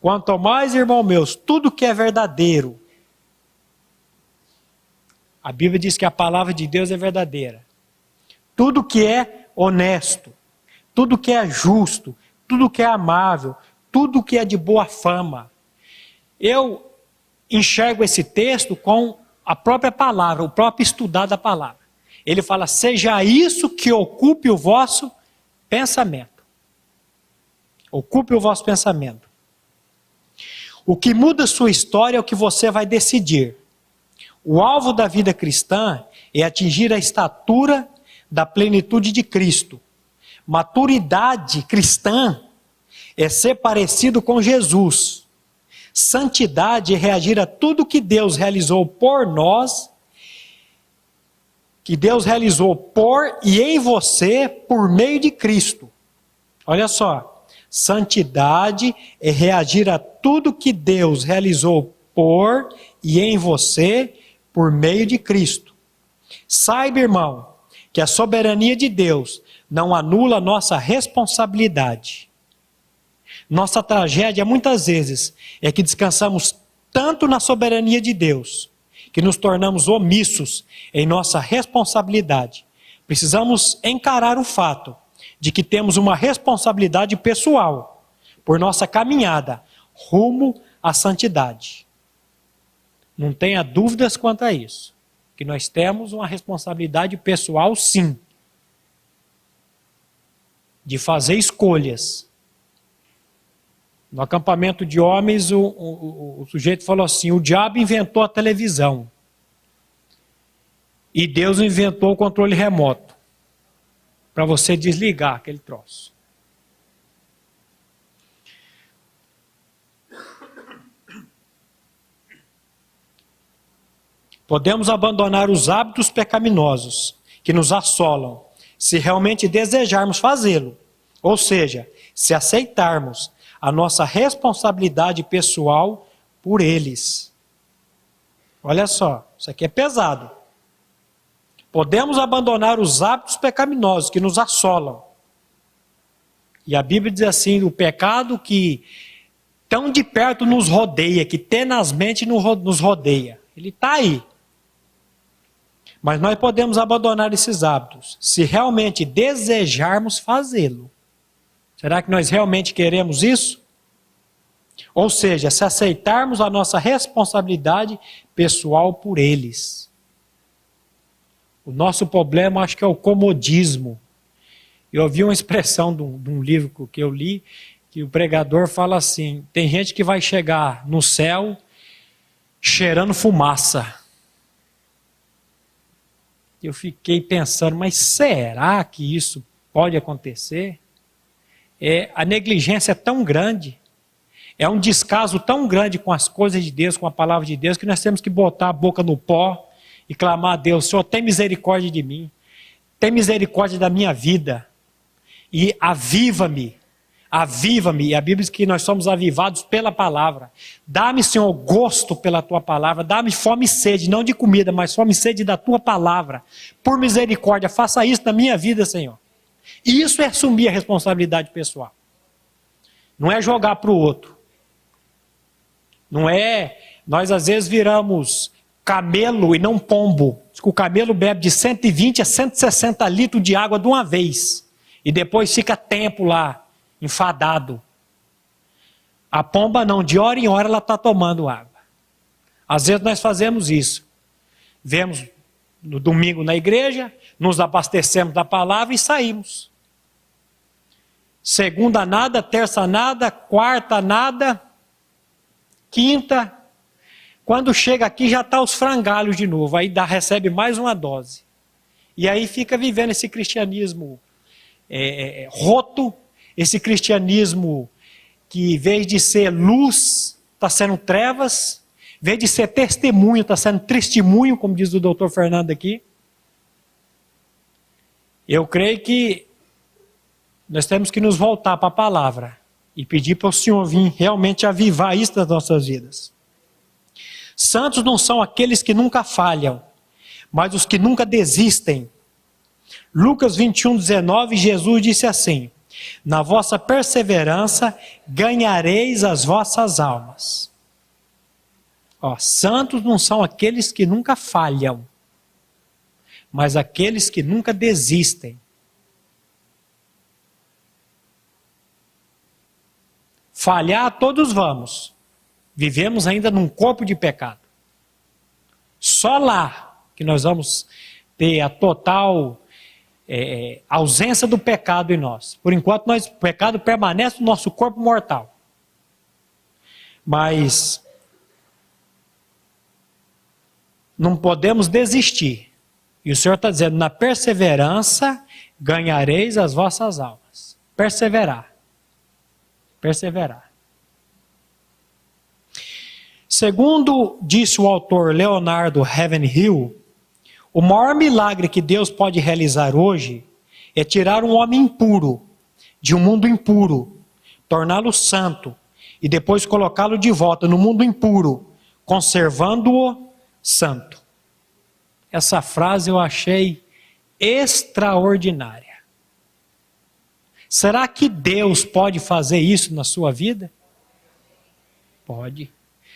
Quanto ao mais, irmãos meus, tudo que é verdadeiro. A Bíblia diz que a palavra de Deus é verdadeira. Tudo que é honesto, tudo que é justo, tudo que é amável, tudo que é de boa fama. Eu enxergo esse texto com a própria palavra, o próprio estudar da palavra. Ele fala, seja isso que ocupe o vosso pensamento. Ocupe o vosso pensamento. O que muda a sua história é o que você vai decidir. O alvo da vida cristã é atingir a estatura da plenitude de Cristo. Maturidade cristã é ser parecido com Jesus. Santidade é reagir a tudo que Deus realizou por nós, que Deus realizou por e em você por meio de Cristo. Olha só. Santidade é reagir a tudo que Deus realizou por e em você por meio de Cristo. Saiba, irmão, que a soberania de Deus não anula a nossa responsabilidade. Nossa tragédia, muitas vezes, é que descansamos tanto na soberania de Deus, que nos tornamos omissos em nossa responsabilidade. Precisamos encarar o fato de que temos uma responsabilidade pessoal por nossa caminhada rumo à santidade. Não tenha dúvidas quanto a isso, que nós temos uma responsabilidade pessoal, sim, de fazer escolhas. No acampamento de homens, o sujeito falou assim, o diabo inventou a televisão e Deus inventou o controle remoto para você desligar aquele troço. Podemos abandonar os hábitos pecaminosos que nos assolam, se realmente desejarmos fazê-lo. Ou seja, se aceitarmos a nossa responsabilidade pessoal por eles. Olha só, isso aqui é pesado. Podemos abandonar os hábitos pecaminosos que nos assolam. E a Bíblia diz assim, o pecado que tão de perto nos rodeia, que tenazmente nos rodeia. Ele está aí. Mas nós podemos abandonar esses hábitos, se realmente desejarmos fazê-lo. Será que nós realmente queremos isso? Ou seja, se aceitarmos a nossa responsabilidade pessoal por eles. O nosso problema, acho que é o comodismo. Eu ouvi uma expressão de um livro que eu li, que o pregador fala assim, tem gente que vai chegar no céu cheirando fumaça. Eu fiquei pensando, mas será que isso pode acontecer? A negligência é tão grande, é um descaso tão grande com as coisas de Deus, com a palavra de Deus, que nós temos que botar a boca no pó e clamar a Deus, Senhor, tem misericórdia de mim, tem misericórdia da minha vida, e aviva-me, e a Bíblia diz que nós somos avivados pela palavra. Dá-me, Senhor, gosto pela tua palavra, dá-me fome e sede, não de comida, mas fome e sede da tua palavra. Por misericórdia, faça isso na minha vida, Senhor. E isso é assumir a responsabilidade pessoal. Não é jogar para o outro. Não é, nós às vezes viramos camelo e não pombo. O camelo bebe de 120 a 160 litros de água de uma vez. E depois fica tempo lá, enfadado. A pomba não, de hora em hora ela está tomando água. Às vezes nós fazemos isso. Vemos no domingo na igreja, nos abastecemos da palavra e saímos. Segunda nada, terça nada, quarta nada, quinta, Quando chega aqui já está os frangalhos de novo, aí recebe mais uma dose. E aí fica vivendo esse cristianismo roto, esse cristianismo que em vez de ser luz, está sendo trevas, em vez de ser testemunho, está sendo testemunho, como diz o doutor Fernando aqui. Eu creio que nós temos que nos voltar para a palavra e pedir para o Senhor vir realmente avivar isso nas nossas vidas. Santos não são aqueles que nunca falham, mas os que nunca desistem. Lucas 21:19, Jesus disse assim: na vossa perseverança ganhareis as vossas almas. Santos não são aqueles que nunca falham, mas aqueles que nunca desistem. Falhar todos vamos. Vivemos ainda num corpo de pecado. Só lá que nós vamos ter a total ausência do pecado em nós. Por enquanto, o pecado permanece no nosso corpo mortal. Mas não podemos desistir. E o Senhor está dizendo, na perseverança ganhareis as vossas almas. Perseverar. Perseverar. Segundo disse o autor Leonardo Ravenhill, o maior milagre que Deus pode realizar hoje é tirar um homem impuro, de um mundo impuro, torná-lo santo e depois colocá-lo de volta no mundo impuro, conservando-o santo. Essa frase eu achei extraordinária. Será que Deus pode fazer isso na sua vida? Pode.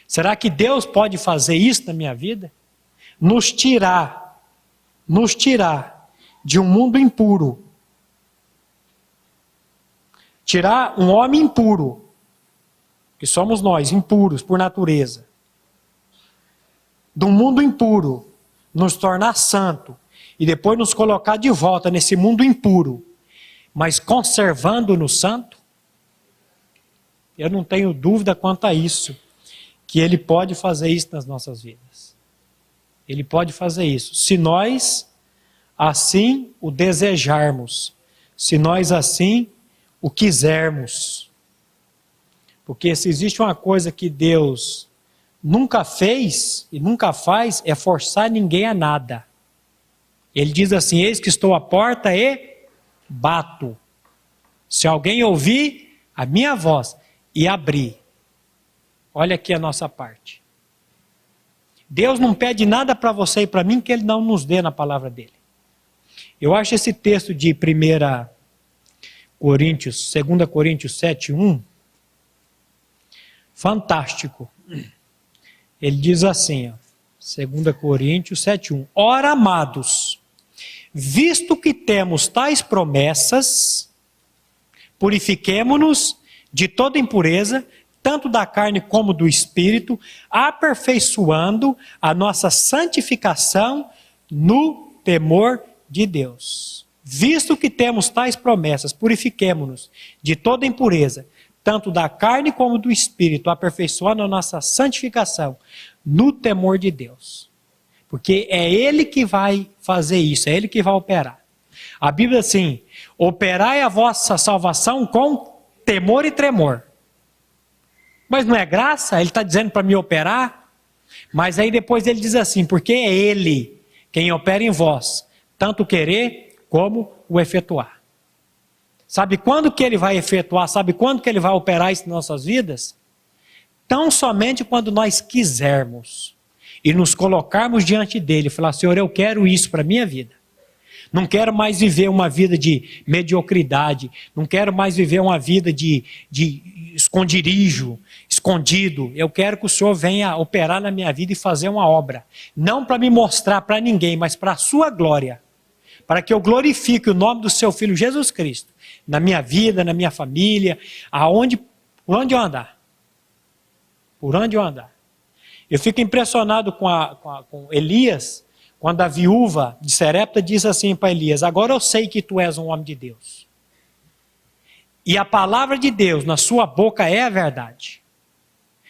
Será que Deus pode fazer isso na minha vida? Nos tirar de um mundo impuro. Tirar um homem impuro, que somos nós, impuros por natureza. Do mundo impuro, nos tornar santo e depois nos colocar de volta nesse mundo impuro, mas conservando-no santo? Eu não tenho dúvida quanto a isso, que Ele pode fazer isso nas nossas vidas. Ele pode fazer isso, se nós assim o desejarmos, se nós assim o quisermos. Porque se existe uma coisa que Deus nunca fez e nunca faz, é forçar ninguém a nada. Ele diz assim, eis que estou à porta e bato. Se alguém ouvir a minha voz e abrir, olha aqui a nossa parte. Deus não pede nada para você e para mim que Ele não nos dê na palavra dEle. Eu acho esse texto de 2 Coríntios 7:1, fantástico. Ele diz assim, 2 Coríntios 7:1, ora, amados, visto que temos tais promessas, purifiquemo-nos de toda impureza, tanto da carne como do espírito, aperfeiçoando a nossa santificação no temor de Deus. Visto que temos tais promessas, purifiquemo-nos de toda impureza, tanto da carne como do espírito, aperfeiçoando a nossa santificação no temor de Deus. Porque é Ele que vai fazer isso, é Ele que vai operar. A Bíblia diz assim, operai a vossa salvação com temor e tremor. Mas não é graça? Ele está dizendo para me operar? Mas aí depois ele diz assim, porque é Ele quem opera em vós, tanto o querer como o efetuar. Sabe quando que Ele vai efetuar? Sabe quando que Ele vai operar isso nas nossas vidas? Tão somente quando nós quisermos e nos colocarmos diante dEle e falar, Senhor, eu quero isso para a minha vida. Não quero mais viver uma vida de mediocridade, não quero mais viver uma vida de escondido. Eu quero que o Senhor venha operar na minha vida e fazer uma obra. Não para me mostrar para ninguém, mas para a sua glória. Para que eu glorifique o nome do seu Filho Jesus Cristo. Na minha vida, na minha família, por onde eu andar. Por onde eu andar. Eu fico impressionado com Elias, quando a viúva de Serepta diz assim para Elias, agora eu sei que tu és um homem de Deus. E a palavra de Deus na sua boca é a verdade.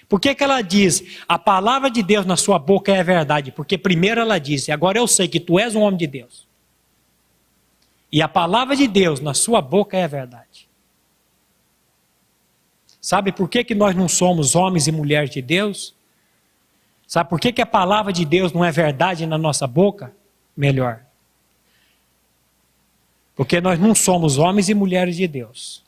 Por que ela diz, a palavra de Deus na sua boca é a verdade? Porque primeiro ela disse, agora eu sei que tu és um homem de Deus. E a palavra de Deus na sua boca é a verdade. Sabe por que nós não somos homens e mulheres de Deus? Sabe por que a palavra de Deus não é verdade na nossa boca? Melhor. Porque nós não somos homens e mulheres de Deus.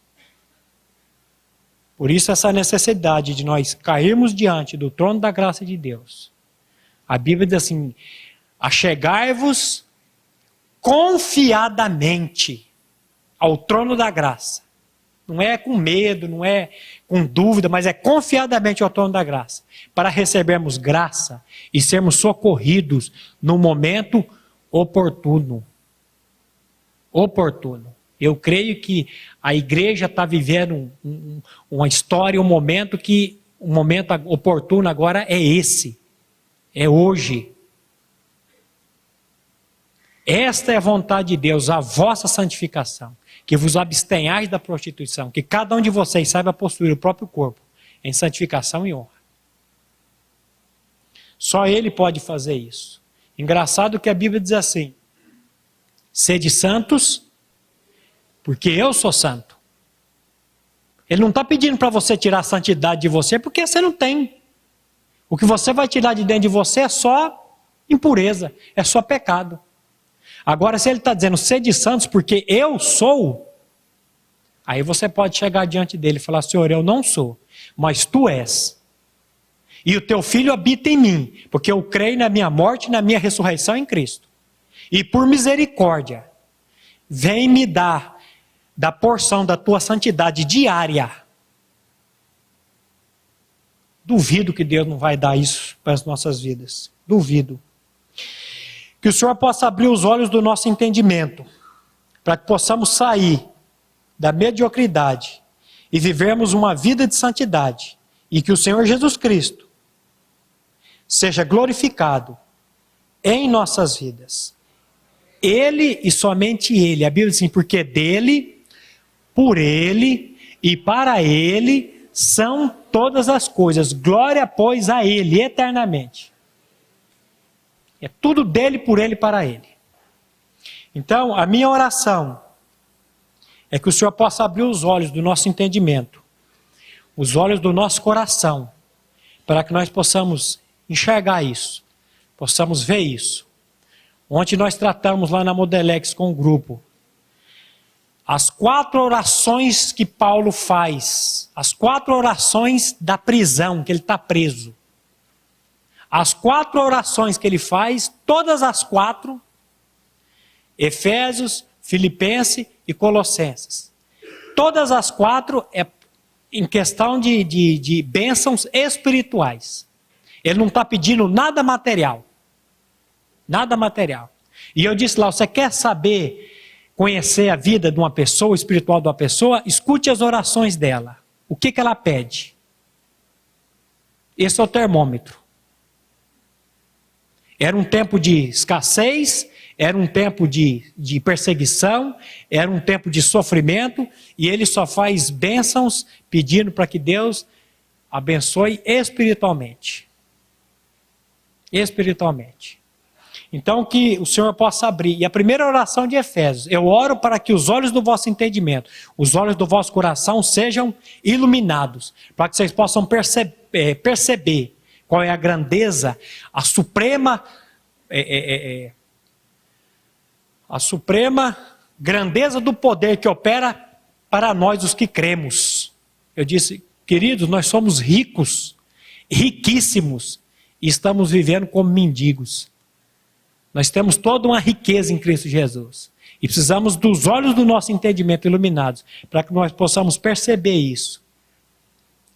Por isso essa necessidade de nós cairmos diante do trono da graça de Deus. A Bíblia diz assim, achegai-vos confiadamente ao trono da graça. Não é com medo, não é com dúvida, mas é confiadamente ao trono da graça. Para recebermos graça e sermos socorridos no momento oportuno. Oportuno. Eu creio que a igreja está vivendo uma história, um momento oportuno agora é esse. É hoje. Esta é a vontade de Deus, a vossa santificação, que vos abstenhais da prostituição, que cada um de vocês saiba possuir o próprio corpo em santificação e honra. Só Ele pode fazer isso. Engraçado que a Bíblia diz assim, sede santos, porque eu sou santo. Ele não está pedindo para você tirar a santidade de você, porque você não tem. O que você vai tirar de dentro de você é só impureza, é só pecado. Agora, se ele está dizendo, sede santos, porque eu sou, aí você pode chegar diante dele e falar, Senhor, eu não sou, mas tu és. E o teu filho habita em mim, porque eu creio na minha morte e na minha ressurreição em Cristo. E por misericórdia, vem me dar da porção da tua santidade diária. Duvido que Deus não vai dar isso para as nossas vidas. Duvido. Que o Senhor possa abrir os olhos do nosso entendimento, para que possamos sair da mediocridade e vivermos uma vida de santidade. E que o Senhor Jesus Cristo seja glorificado em nossas vidas. Ele e somente Ele. A Bíblia diz assim, porque dele, por Ele e para Ele são todas as coisas. Glória, pois, a Ele eternamente. É tudo dele, por Ele e para Ele. Então, a minha oração é que o Senhor possa abrir os olhos do nosso entendimento, os olhos do nosso coração, para que nós possamos enxergar isso, possamos ver isso. Ontem nós tratamos lá na Modelex com o grupo as 4 orações que Paulo faz, as 4 orações da prisão, que ele está preso. As 4 orações que ele faz, todas as 4, Efésios, Filipenses e Colossenses. Todas as 4 é em questão de bênçãos espirituais. Ele não está pedindo nada material. Nada material. E eu disse lá, você quer saber, conhecer a vida de uma pessoa, o espiritual de uma pessoa? Escute as orações dela. O que ela pede? Esse é o termômetro. Era um tempo de escassez, era um tempo de perseguição, era um tempo de sofrimento, e ele só faz bênçãos pedindo para que Deus abençoe espiritualmente. Espiritualmente. Então que o Senhor possa abrir. E a primeira oração de Efésios, eu oro para que os olhos do vosso entendimento, os olhos do vosso coração sejam iluminados, para que vocês possam perceber qual é a grandeza, a suprema grandeza do poder que opera para nós os que cremos. Eu disse, queridos, nós somos ricos, riquíssimos, e estamos vivendo como mendigos. Nós temos toda uma riqueza em Cristo Jesus. E precisamos dos olhos do nosso entendimento iluminados, para que nós possamos perceber isso.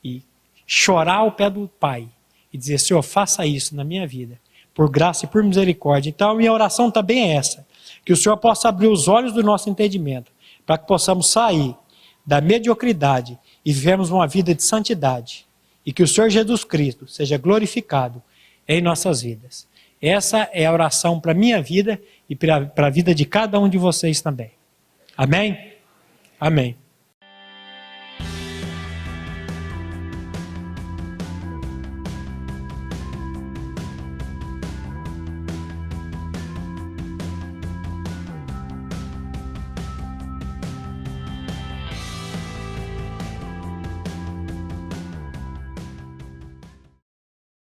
E chorar ao pé do Pai. E dizer, Senhor, faça isso na minha vida. Por graça e por misericórdia. Então a minha oração também é essa. Que o Senhor possa abrir os olhos do nosso entendimento. Para que possamos sair da mediocridade e vivermos uma vida de santidade. E que o Senhor Jesus Cristo seja glorificado em nossas vidas. Essa é a oração para a minha vida e para a vida de cada um de vocês também. Amém? Amém.